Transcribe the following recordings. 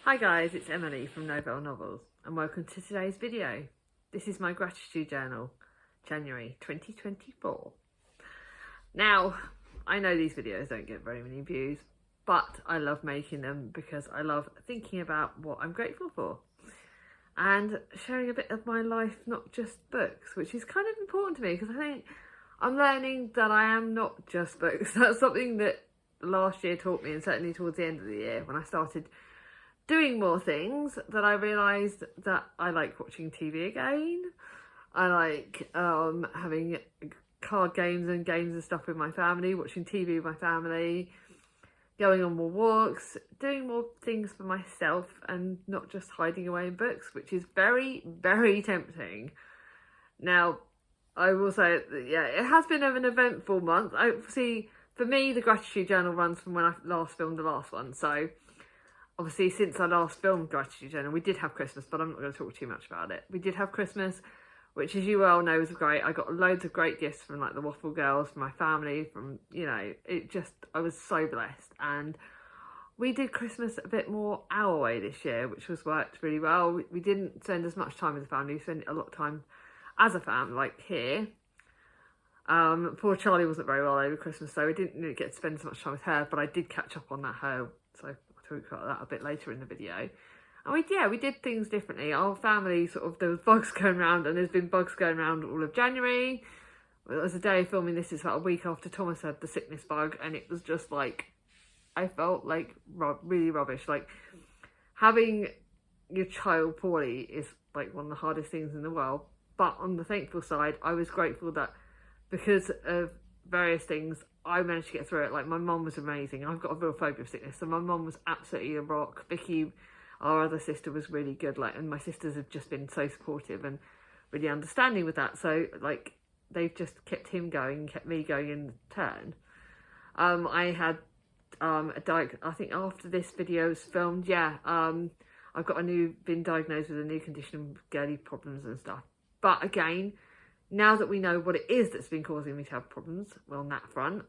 Hi guys, it's Emily from Novell Novels and welcome to today's video. This is my gratitude journal, January 2024. Now, I know these videos don't get very many views, but I love making them because I love thinking about what I'm grateful for and sharing a bit of my life, not just books, which is kind of important to me because I think I'm learning that I am not just books. That's something that last year taught me, and certainly towards the end of the year when I started doing more things, that I realised that I like watching TV again. I like having card games and games and stuff with my family, watching TV with my family, going on more walks, doing more things for myself and not just hiding away in books, which is very, very tempting. Now, I will say, yeah, it has been an eventful month. See, for me, the gratitude journal runs from when I last filmed the last one, so obviously, since I last filmed Gratitude Journal, we did have Christmas, but I'm not going to talk too much about it. We did have Christmas, which, as you well know, was great. I got loads of great gifts from like the Waffle Girls, from my family, from, you know, I was so blessed. And we did Christmas a bit more our way this year, which worked really well. We didn't spend as much time with the family. We spent a lot of time as a family, like here. Poor Charlie wasn't very well over Christmas, so we didn't really get to spend so much time with her, but I did catch up on her, so talk about that a bit later in the video. And we did things differently. Our family there was bugs going around, and there's been bugs going around all of January. It was a day of filming this is about a week after Thomas had the sickness bug, and it was just like, I felt like really rubbish. Like, having your child poorly is like one of the hardest things in the world. But on the thankful side, I was grateful that because of various things, I managed to get through it. Like, my mum was amazing. I've got a real phobia of sickness, so my mum was absolutely a rock. Vicky, our other sister, was really good. Like, and my sisters have just been so supportive and really understanding with that. So, like, they've just kept him going, kept me going in turn. I had I think after this video was filmed, I've been diagnosed with a new condition, girly problems and stuff. But again, now that we know what it is that's been causing me to have problems, well, on that front,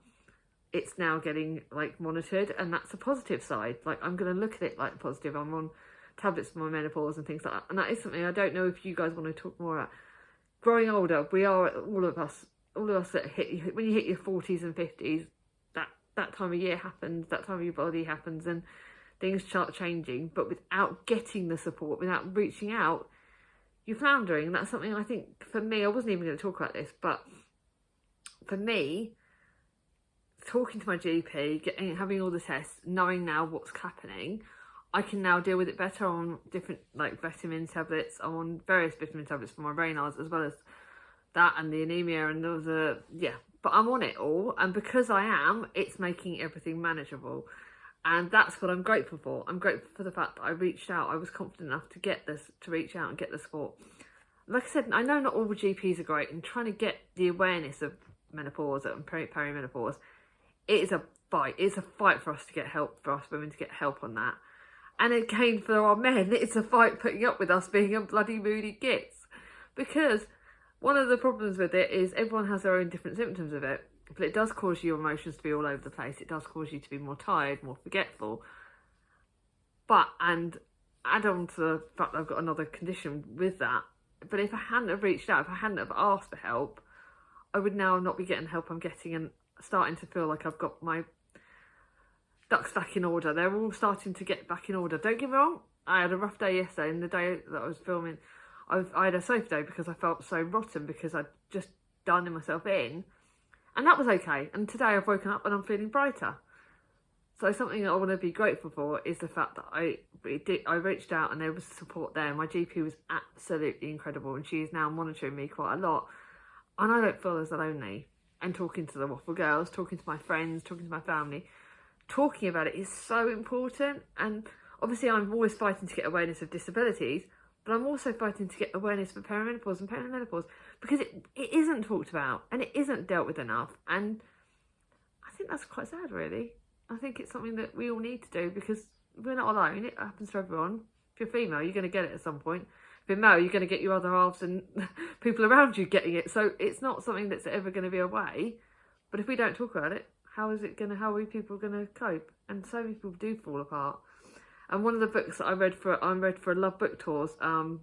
it's now getting like monitored, and that's a positive side. Like, I'm going to look at it like positive. I'm on tablets for my menopause and things like that, and that is something I don't know if you guys want to talk more about. Growing older, we are, all of us that when you hit your 40s and 50s, that time of year happens, that time of your body happens, and things start changing. But without getting the support, without reaching out, you're floundering. And that's something I think, for me, I wasn't even going to talk about this, but for me, talking to my GP, having all the tests, knowing now what's happening, I can now deal with it better. I'm on different like vitamin tablets. I'm on various vitamin tablets for my Raynaud's, as well as that and the anemia and but I'm on it all, and because I am, it's making everything manageable. And that's what I'm grateful for. I'm grateful for the fact that I reached out. I was confident enough to reach out and get the support. Like I said, I know not all GPs are great, and trying to get the awareness of menopause and perimenopause, it is a fight. It's a fight for us to get help, for us women to get help on that. And again, for our men, it's a fight putting up with us being a bloody moody gits. Because one of the problems with it is everyone has their own different symptoms of it. But it does cause your emotions to be all over the place. It does cause you to be more tired, more forgetful. And add on to the fact that I've got another condition with that. But if I hadn't have reached out, if I hadn't have asked for help, I would now not be getting the help I'm getting, and starting to feel like I've got my ducks back in order. They're all starting to get back in order. Don't get me wrong, I had a rough day yesterday, and the day that I was filming, I had a sofa day because I felt so rotten because I'd just done myself in. And that was okay. And today I've woken up and I'm feeling brighter. So something that I want to be grateful for is the fact that I reached out and there was support there. My GP was absolutely incredible, and she is now monitoring me quite a lot. And I don't feel as lonely. And talking to the Waffle Girls, talking to my friends, talking to my family, talking about it is so important. And obviously I'm always fighting to get awareness of disabilities, but I'm also fighting to get awareness for perimenopause and perimenopause, because it isn't talked about and it isn't dealt with enough. And I think that's quite sad, really. I think it's something that we all need to do, because we're not alone. It happens to everyone. If you're female, you're going to get it at some point. If you're male, you're going to get your other halves and people around you getting it. So it's not something that's ever going to be away. But if we don't talk about it, how are people going to cope? And so many people do fall apart. And one of the books that I read for a Love Book Tours, The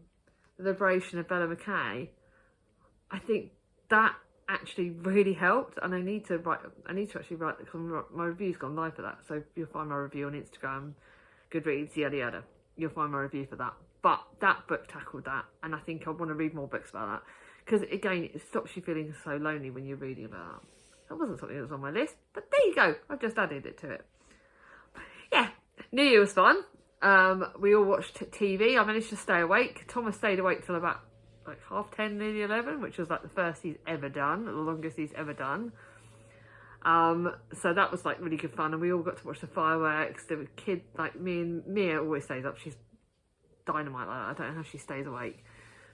Liberation of Bella McKay, I think that actually really helped, and I need to actually write, because my review's gone live for that, so you'll find my review on Instagram, Goodreads, yada yada, you'll find my review for that. But that book tackled that, and I think I want to read more books about that, because again, it stops you feeling so lonely when you're reading about that. That wasn't something that was on my list, but there you go, I've just added it to it. Yeah, New Year was fun. We all watched TV. I managed to stay awake. Thomas stayed awake till about like 10:30, nearly 11, which was like the first he's ever done, the longest he's ever done. So that was like really good fun, and we all got to watch the fireworks. There were kids, like me, and Mia always stays up. She's dynamite like that. I don't know how she stays awake,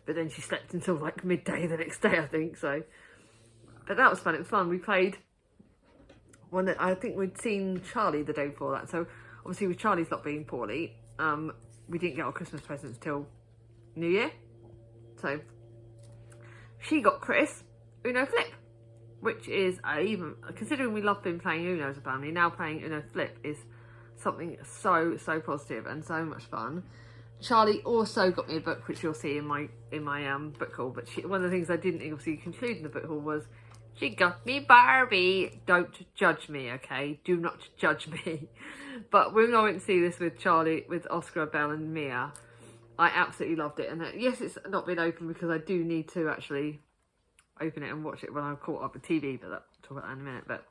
but then she slept until like midday the next day, I think. So, but that was fun. It was fun. We played one that I think we'd seen Charlie the day before that. So obviously with Charlie's not being poorly, we didn't get our Christmas presents till New Year. So she got Chris Uno Flip, which is even, considering we love been playing Uno as a family, now playing Uno Flip is something so positive and so much fun. Charlie also got me a book, which you'll see in my book haul. But one of the things I didn't obviously conclude in the book haul was she got me Barbie. Don't judge me, okay? Do not judge me. But when I went to see this with Charlie, with Oscar, Belle and Mia, I absolutely loved it. And yes, it's not been open because I do need to actually open it and watch it when I'm caught up with TV, but I'll talk about that in a minute. But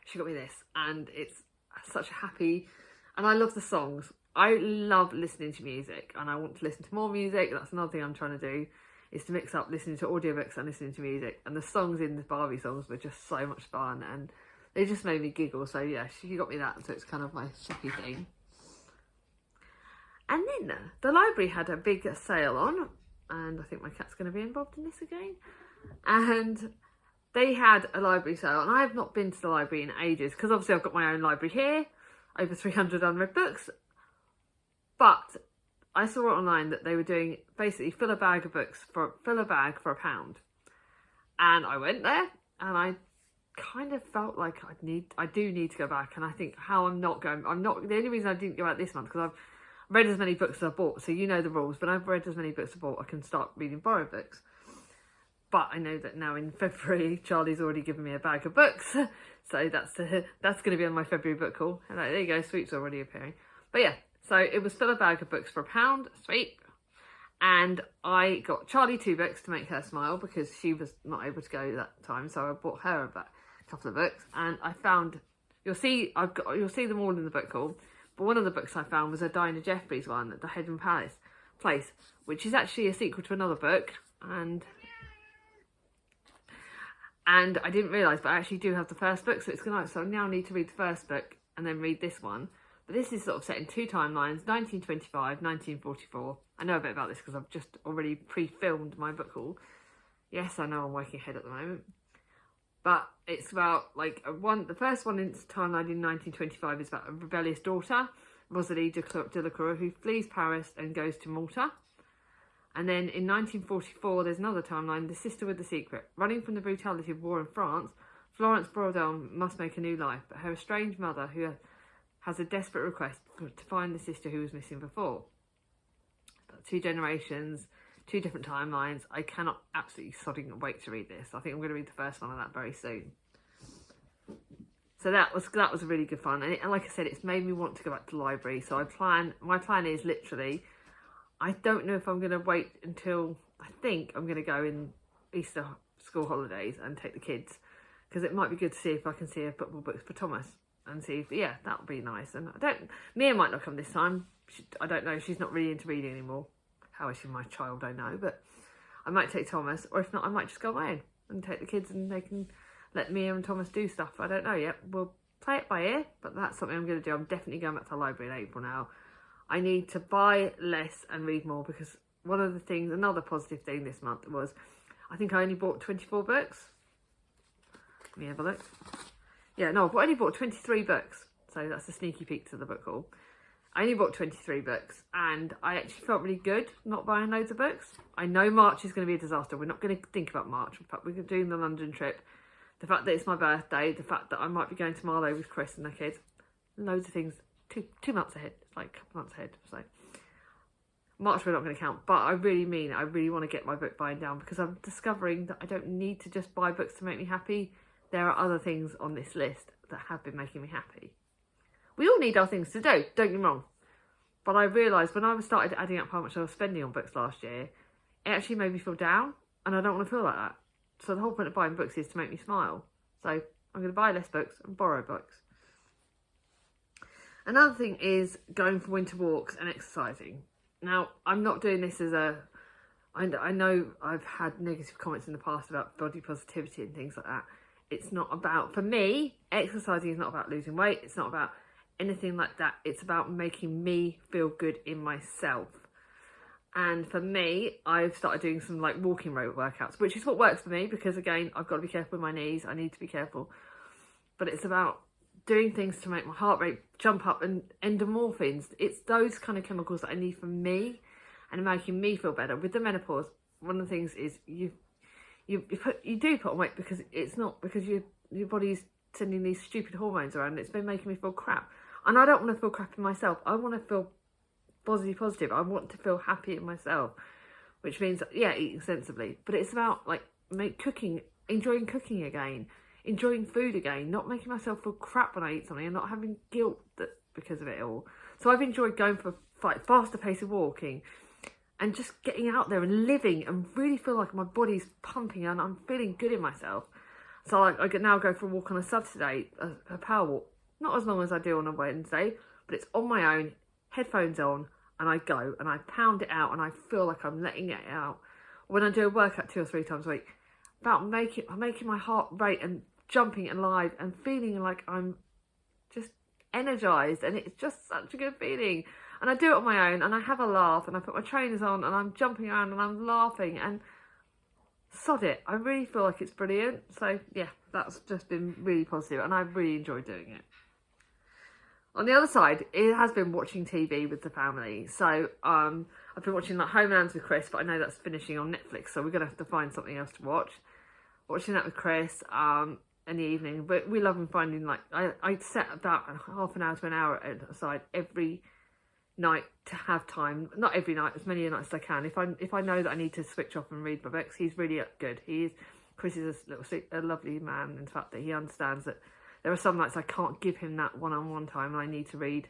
she got me this, and it's such a happy, and I love the songs. I love listening to music, and I want to listen to more music. That's another thing I'm trying to do, is to mix up listening to audiobooks and listening to music. And the songs in the Barbie songs were just so much fun, and they just made me giggle. So yeah, she got me that, so it's kind of my happy thing. And then the library had a big sale on, and I think my cat's going to be involved in this again. And they had a library sale, and I have not been to the library in ages, because obviously I've got my own library here, over 300 unread books. But I saw it online that they were doing, basically fill a bag for £1. And I went there, and I kind of felt like I do need to go back. And I think the only reason I didn't go out this month, because I've read as many books as I've bought, so you know the rules, but I've read as many books as I've bought, I can start reading borrowed books. But I know that now in February, Charlie's already given me a bag of books, so that's going to be on my February book haul. And there you go, Sweet's already appearing. But yeah, so it was fill a bag of books for £1, sweet. And I got Charlie 2 books to make her smile, because she was not able to go that time, so I bought her a couple of books. And I found, you'll see them all in the book haul. But one of the books I found was a Dinah Jeffries one, at the Headland Place, which is actually a sequel to another book, and I didn't realise, but I actually do have the first book, so it's good night. So I now need to read the first book and then read this one. But this is sort of set in 2 timelines, 1925, 1944. I know a bit about this because I've just already pre-filmed my book haul. Yes, I know I'm working ahead at the moment. But it's about, like, the first one in timeline in 1925 is about a rebellious daughter, Rosalie Delacroix, who flees Paris and goes to Malta. And then in 1944, there's another timeline, The Sister with the Secret. Running from the brutality of war in France, Florence Brodel must make a new life, but her estranged mother, who has a desperate request to find the sister who was missing before. But 2 generations, 2 different timelines. I cannot absolutely sodding wait to read this. I think I'm going to read the first one of that very soon. So that was really good fun. And like I said, it's made me want to go back to the library. So my plan is literally, I don't know if I'm going to wait until, I think I'm going to go in Easter school holidays and take the kids, because it might be good to see if I can see a football books for Thomas and see if, yeah, that would be nice. And Mia might not come this time. I don't know. She's not really into reading anymore. How is she my child? I know, but I might take Thomas, or if not, I might just go on my own and take the kids, and they can let Mia and Thomas do stuff. I don't know yet. We'll play it by ear, but that's something I'm going to do. I'm definitely going back to the library in April now. I need to buy less and read more, because one of the things, another positive thing this month was, I think I only bought 24 books. Let me have a look. Yeah, no, I only bought 23 books. So that's a sneaky peek to the book haul. I only bought 23 books, and I actually felt really good not buying loads of books. I know March is going to be a disaster. We're not going to think about March. In fact, we're doing the London trip. The fact that it's my birthday, the fact that I might be going to Marlow with Chris and the kids. Loads of things. Two months ahead. like a couple months ahead. So March we're not going to count, but I really mean I really want to get my book buying down, because I'm discovering that I don't need to just buy books to make me happy. There are other things on this list that have been making me happy. We all need our things to do, don't get me wrong. But I realised when I started adding up how much I was spending on books last year, it actually made me feel down, and I don't want to feel like that. So the whole point of buying books is to make me smile. So I'm going to buy less books and borrow books. Another thing is going for winter walks and exercising. Now, I'm not doing this as a... I know I've had negative comments in the past about body positivity and things like that. It's not about... For me, exercising is not about losing weight. It's not about anything like that. It's about making me feel good in myself. And for me, I've started doing some like walking rope workouts, which is what works for me, because again, I've got to be careful with my knees. I need to be careful. But it's about doing things to make my heart rate jump up, and endorphins. It's those kind of chemicals that I need for me and making me feel better. With the menopause, one of the things is you do put on weight because it's not because your body's sending these stupid hormones around. It's been making me feel crap. And I don't want to feel crap in myself. I want to feel positive. I want to feel happy in myself, which means, yeah, eating sensibly. But it's about like cooking, enjoying cooking again, enjoying food again, not making myself feel crap when I eat something and not having guilt because of it all. So I've enjoyed going for faster pace of walking and just getting out there and living and really feel like my body's pumping and I'm feeling good in myself. So I can now go for a walk on a Saturday, a power walk, not as long as I do on a Wednesday, but it's on my own, headphones on, and I go and I pound it out and I feel like I'm letting it out. When I do a workout 2 or 3 times a week, about making my heart rate and jumping alive and feeling like I'm just energized, and it's just such a good feeling. And I do it on my own and I have a laugh and I put my trainers on and I'm jumping around and I'm laughing, and sod it, I really feel like it's brilliant. So yeah, that's just been really positive and I've really enjoyed doing it. On the other side, it has been watching TV with the family. So I've been watching like Homelands with Chris, but I know that's finishing on Netflix, so we're going to have to find something else to watch. Watching that with Chris in the evening. But we love finding, like, I set about half an hour to an hour aside every night to have time. Not every night, as many nights as I can. If I know that I need to switch off and read my books, he's really good. Chris is a lovely man, in fact, that he understands that there are some nights I can't give him that one-on-one time and I need to read.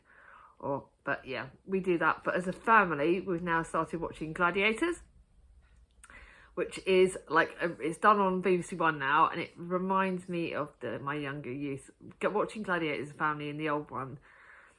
But yeah, we do that. But as a family, we've now started watching Gladiators, which is like, it's done on BBC One now, and it reminds me of my younger youth. Watching Gladiators as a family in the old one,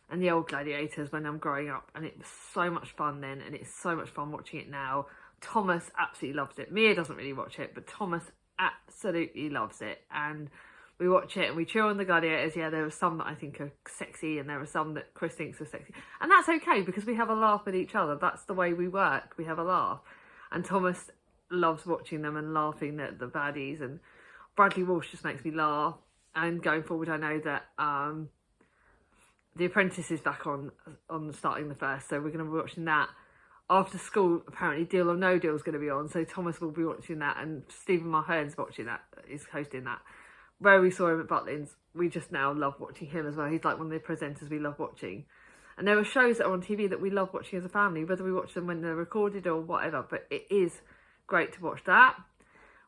and the old Gladiators when I'm growing up, and it was so much fun then, and it's so much fun watching it now. Thomas absolutely loves it. Mia doesn't really watch it, but Thomas absolutely loves it, and we watch it and we cheer on the gladiators. Yeah, there are some that I think are sexy and there are some that Chris thinks are sexy. And that's okay, because we have a laugh with each other. That's the way we work. We have a laugh. And Thomas loves watching them and laughing at the baddies. And Bradley Walsh just makes me laugh. And going forward, I know that The Apprentice is back on starting the 1st. So we're going to be watching that. After school, apparently Deal or No Deal is going to be on. So Thomas will be watching that. And Stephen Mulhern's watching that. Is hosting that. Where we saw him at Butlins, we just now love watching him as well. He's like one of the presenters we love watching. And there are shows that are on TV that we love watching as a family, whether we watch them when they're recorded or whatever. But it is great to watch that.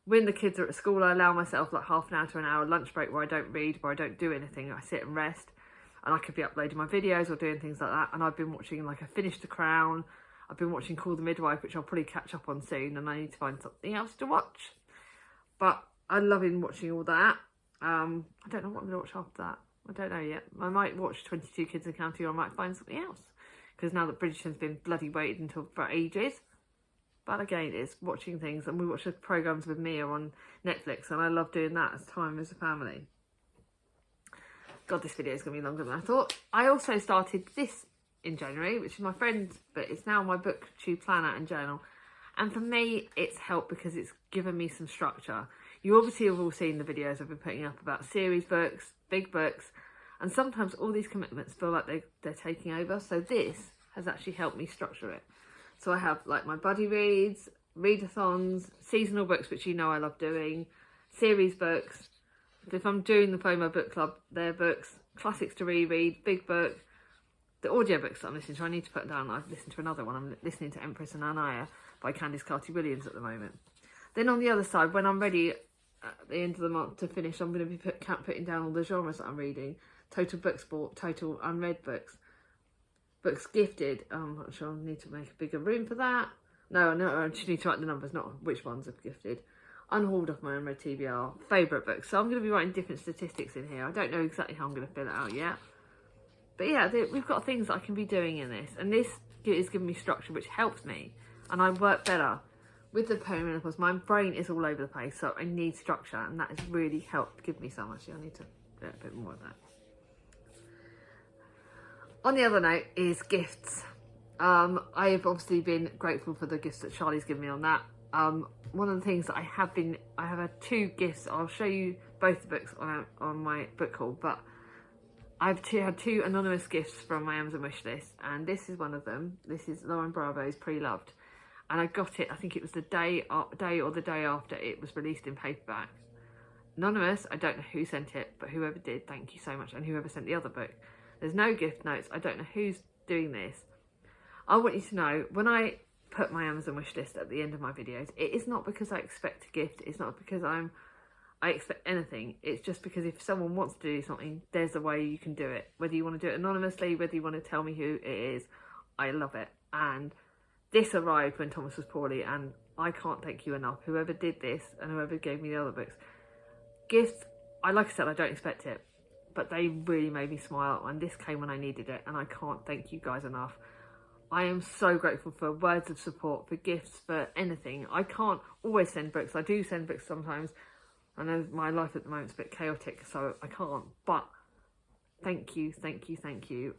When the kids are at school, I allow myself like half an hour to an hour lunch break where I don't read, where I don't do anything. I sit and rest. And I could be uploading my videos or doing things like that. And I've been watching, like, I finished The Crown. I've been watching Call the Midwife, which I'll probably catch up on soon. And I need to find something else to watch. But I'm loving watching all that. I don't know what I'm going to watch after that. I don't know yet. I might watch 22 Kids and Counting, or I might find something else. Because now that Bridgerton's been bloody waited until for ages. But again, it's watching things. And we watch the programmes with Mia on Netflix. And I love doing that as time as a family. God, this video is going to be longer than I thought. I also started this in January, which is my friend's, but it's now my booktube planner and journal. And for me, it's helped because it's given me some structure. You obviously have all seen the videos I've been putting up about series books, big books, and sometimes all these commitments feel like they're taking over. So this has actually helped me structure it. So I have like my buddy reads, readathons, seasonal books, which you know I love doing, series books. If I'm doing the FOMO book club, they're books, classics to reread, big book, the audiobooks that I'm listening to, I need to put down. I've listened to another one. I'm listening to Empress and Anaya by Candice Carty-Williams at the moment. Then on the other side, when I'm ready at the end of the month to finish, I'm going to be putting down all the genres that I'm reading. Total book sport, total unread books, books gifted. I'm not sure I need to make a bigger room for that. No, I just need to write the numbers, not which ones I've gifted. Unhauled off my unread TBR, favourite books. So I'm going to be writing different statistics in here. I don't know exactly how I'm going to fill it out yet. But yeah, we've got things that I can be doing in this. And this is giving me structure, which helps me. And I work better with the perimenopause. My brain is all over the place, so I need structure. And that has really helped give me so much. I need to do a bit more of that. On the other note is gifts. I have obviously been grateful for the gifts that Charlie's given me on that. One of the things that I have had 2 gifts. I'll show you both the books on my book haul, but I've had 2 anonymous gifts from my Amazon wishlist, and this is one of them. This is Lauren Bravo's Pre-Loved, and I got it, I think it was the day or the day after it was released in paperback. Anonymous, I don't know who sent it, but whoever did, thank you so much, and whoever sent the other book. There's no gift notes, I don't know who's doing this. I want you to know, when I put my Amazon wish list at the end of my videos, it is not because I expect a gift, it's not because I expect anything. It's just because if someone wants to do something, there's a way you can do it. Whether you want to do it anonymously, whether you want to tell me who it is, I love it. And this arrived when Thomas was poorly, and I can't thank you enough. Whoever did this and whoever gave me the other books. Gifts, like I said, I don't expect it, but they really made me smile, and this came when I needed it, and I can't thank you guys enough. I am so grateful for words of support, for gifts, for anything. I can't always send books. I do send books sometimes. I know my life at the moment is a bit chaotic, so I can't. But thank you, thank you, thank you.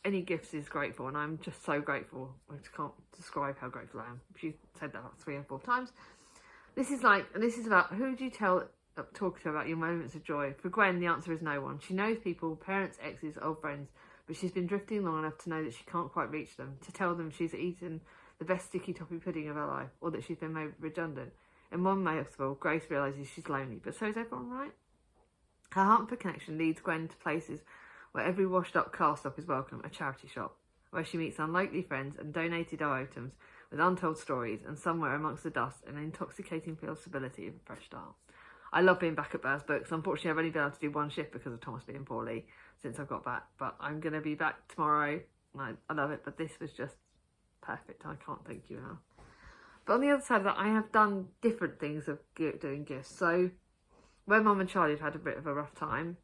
Any gifts is grateful, and I'm just so grateful. I just can't describe how grateful I am. If you said that about 3 or 4 times. This is about, who do you talk to about your moments of joy? For Gwen, the answer is no one. She knows people, parents, exes, old friends, but she's been drifting long enough to know that she can't quite reach them, to tell them she's eaten the best sticky toffee pudding of her life, or that she's been made redundant. In one mouthful, Grace realises she's lonely, but so is everyone, right? Her hunt for connection leads Gwen to places where every washed-up car stop is welcome, a charity shop, where she meets unlikely friends and donated items with untold stories, and somewhere amongst the dust, an intoxicating possibility of a fresh start. I love being back at Bear's Books. Unfortunately, I've only been able to do 1 shift because of Thomas being poorly since I got back, but I'm going to be back tomorrow. I love it, but this was just perfect. I can't thank you enough. But on the other side of that, I have done different things of doing gifts. So when Mum and Charlie have had a bit of a rough time,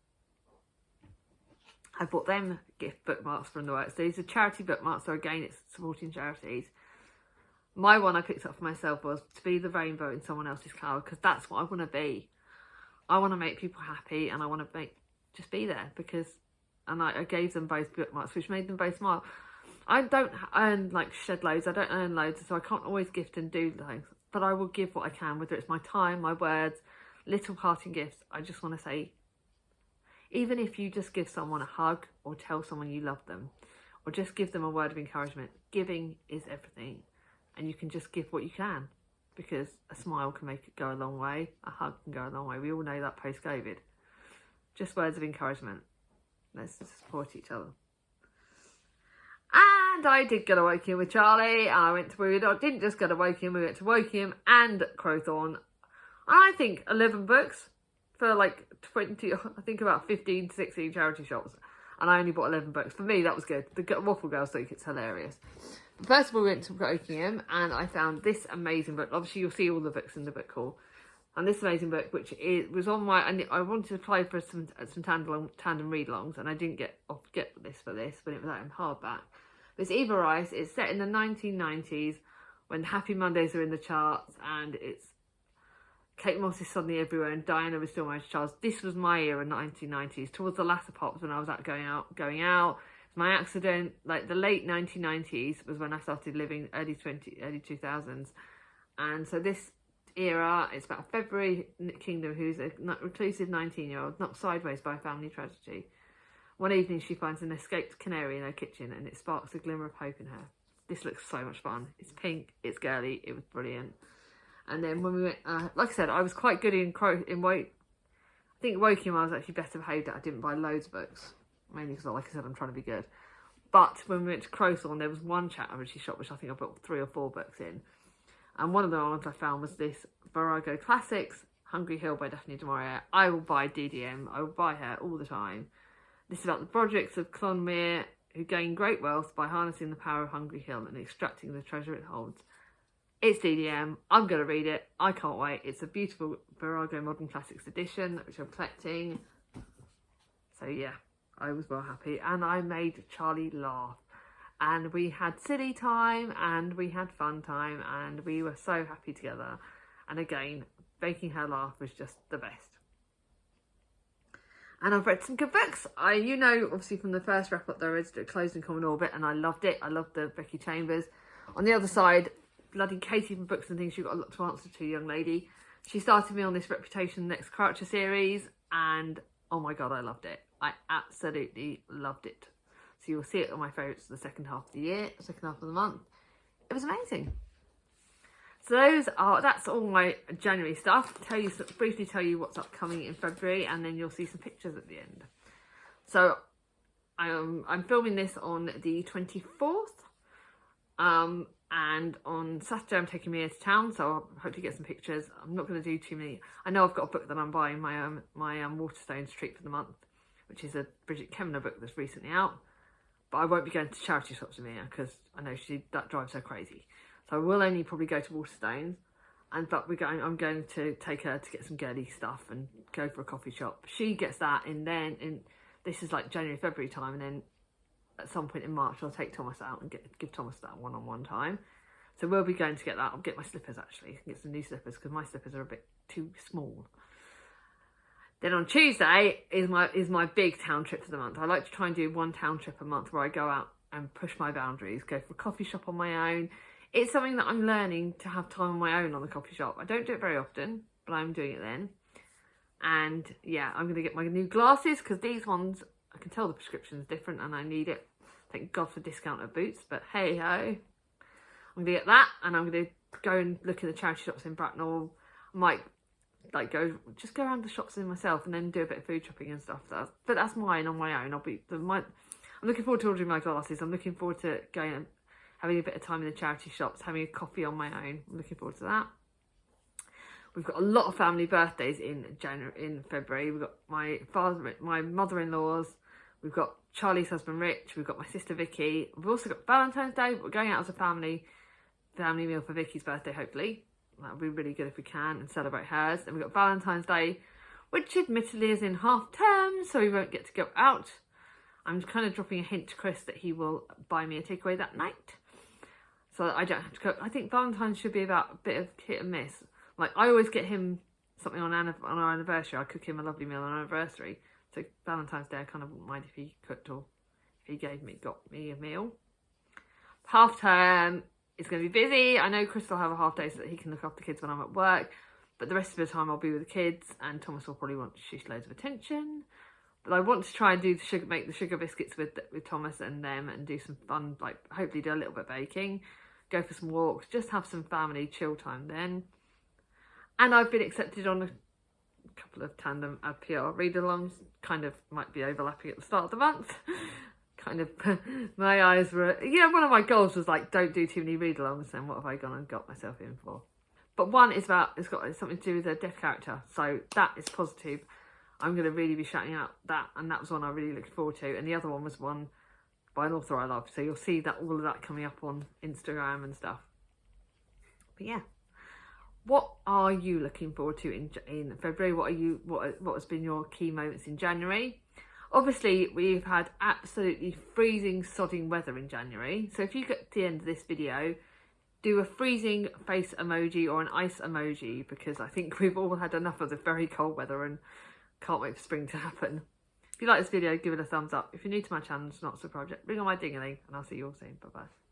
I bought them gift bookmarks from the works. These are charity bookmarks, so again, it's supporting charities. My one I picked up for myself was to be the rainbow in someone else's cloud, because that's what I want to be. I want to make people happy, and I want to just be there, and I gave them both bookmarks, which made them both smile. I don't earn shed loads, I don't earn loads, so I can't always gift and do things, but I will give what I can, whether it's my time, my words, little parting gifts. I just want to say, even if you just give someone a hug, or tell someone you love them, or just give them a word of encouragement, giving is everything, and you can just give what you can, because a smile can make it go a long way, a hug can go a long way. We all know that post-COVID. Just words of encouragement. Let's support each other. And I did go to Woking with Charlie, and we didn't just go to Woking, we went to Woking and Crowthorne. And I think 11 books for 20, I think about 15 to 16 charity shops. And I only bought 11 books. For me, that was good. The Waffle Girls think it's hilarious. First of all, we went to Woking, and I found this amazing book. Obviously, you'll see all the books in the book haul. And this amazing book, which was on and I wanted to apply for some tandem read-alongs, and I didn't get this for this when it was out in hardback. It's Eva Rice. It's set in the 1990s when Happy Mondays are in the charts, and it's Kate Moss is suddenly everywhere, and Diana was still married to Charles. This was my era, 1990s, towards the latter pops when I was going out. My accident, the late 1990s was when I started living, early 2000s, and so this era, it's about February Kingdom, who's a reclusive 19-year-old knocked sideways by a family tragedy. One evening she finds an escaped canary in her kitchen, and it sparks a glimmer of hope in her. This looks so much fun. It's pink, it's girly, it was brilliant. And then when we went, like I said, I was quite good in I think Woking I was actually better behaved at. I didn't buy loads of books, mainly because, like I said, I'm trying to be good. But when we went to Crowthorne, there was one charity shop which I think I bought 3 or 4 books in. And one of the ones I found was this Virago Classics, Hungry Hill by Daphne du Maurier. I will buy DDM. I will buy her all the time. This is about the projects of Clonmere, who gain great wealth by harnessing the power of Hungry Hill and extracting the treasure it holds. It's DDM. I'm going to read it. I can't wait. It's a beautiful Virago Modern Classics edition, which I'm collecting. So yeah, I was well happy. And I made Charlie laugh. And we had silly time and we had fun time and we were so happy together. And again, making her laugh was just the best. And I've read some good books. You know, obviously from the first wrap up, there is Closed in Common Orbit, and I loved it. I loved the Becky Chambers. On the other side, bloody Katie from Books and Things, you've got a lot to answer to, young lady. She started me on this Reputation Next Croucher series, and oh my God, I loved it. I absolutely loved it. So you'll see it on my favourites for the second half of the year, second half of the month. It was amazing. So that's all my January stuff. Briefly tell you what's upcoming in February, and then you'll see some pictures at the end. So I'm filming this on the 24th, and on Saturday I'm taking Mia to town, so I'll hopefully get some pictures. I'm not going to do too many. I know I've got a book that I'm buying, my Waterstones treat for the month, which is a Bridget Kemner book that's recently out. But I won't be going to charity shops with Mia because I know that drives her crazy. So we'll only probably go to Waterstones, I'm going to take her to get some girly stuff and go for a coffee shop. She gets that, and then this is like January, February time, and then at some point in March I'll take Thomas out and give Thomas that one-on-one time. So we'll be going to get that. I'll get my slippers actually, get some new slippers because my slippers are a bit too small. Then on Tuesday is my big town trip for the month. I like to try and do one town trip a month where I go out and push my boundaries, go for a coffee shop on my own. It's something that I'm learning to have time on my own on the coffee shop. I don't do it very often, but I'm doing it then. And yeah, I'm going to get my new glasses because these ones, I can tell the prescription's different and I need it. Thank God for discount at Boots, but hey ho. I'm going to get that, and I'm going to go and look at the charity shops in Bracknell. I might go around the shops in myself and then do a bit of food shopping and stuff. But that's mine on my own. I'm looking forward to ordering my glasses. I'm looking forward to going and having a bit of time in the charity shops, having a coffee on my own. I'm looking forward to that. We've got a lot of family birthdays in February. We've got my mother-in-law's. We've got Charlie's husband Rich. We've got my sister Vicky. We've also got Valentine's Day. We're going out as a family meal for Vicky's birthday, hopefully. That would be really good if we can, and celebrate hers. Then we've got Valentine's Day, which admittedly is in half term, so we won't get to go out. I'm kind of dropping a hint to Chris that he will buy me a takeaway that night, so that I don't have to cook. I think Valentine's should be about a bit of hit and miss. Like, I always get him something on our anniversary. I cook him a lovely meal on our anniversary. So Valentine's Day, I kind of wouldn't mind if he cooked or if he got me a meal. Half term, it's going to be busy. I know Chris will have a half day so that he can look after the kids when I'm at work. But the rest of the time I'll be with the kids, and Thomas will probably want to shush loads of attention. But I want to try and make the sugar biscuits with Thomas and them, and do some fun, like hopefully do a little bit of baking, go for some walks, just have some family chill time then. And I've been accepted on a couple of tandem PR read-alongs, kind of might be overlapping at the start of the month. Kind of, my eyes were, one of my goals was like, don't do too many read-alongs, and what have I gone and got myself in for? But one is it's got something to do with a deaf character, so that is positive. I'm going to really be shouting out that, and that was one I really looked forward to. And the other one was one by an author I love, so you'll see that all of that coming up on Instagram and stuff. But yeah, what are you looking forward to in February? What has been your key moments in January? Obviously, we've had absolutely freezing, sodding weather in January. So if you get to the end of this video, do a freezing face emoji or an ice emoji, because I think we've all had enough of the very cold weather and can't wait for spring to happen. If you like this video, give it a thumbs up. If you're new to my channel and not subscribed yet, ring on my ding-a-ling, and I'll see you all soon. Bye-bye.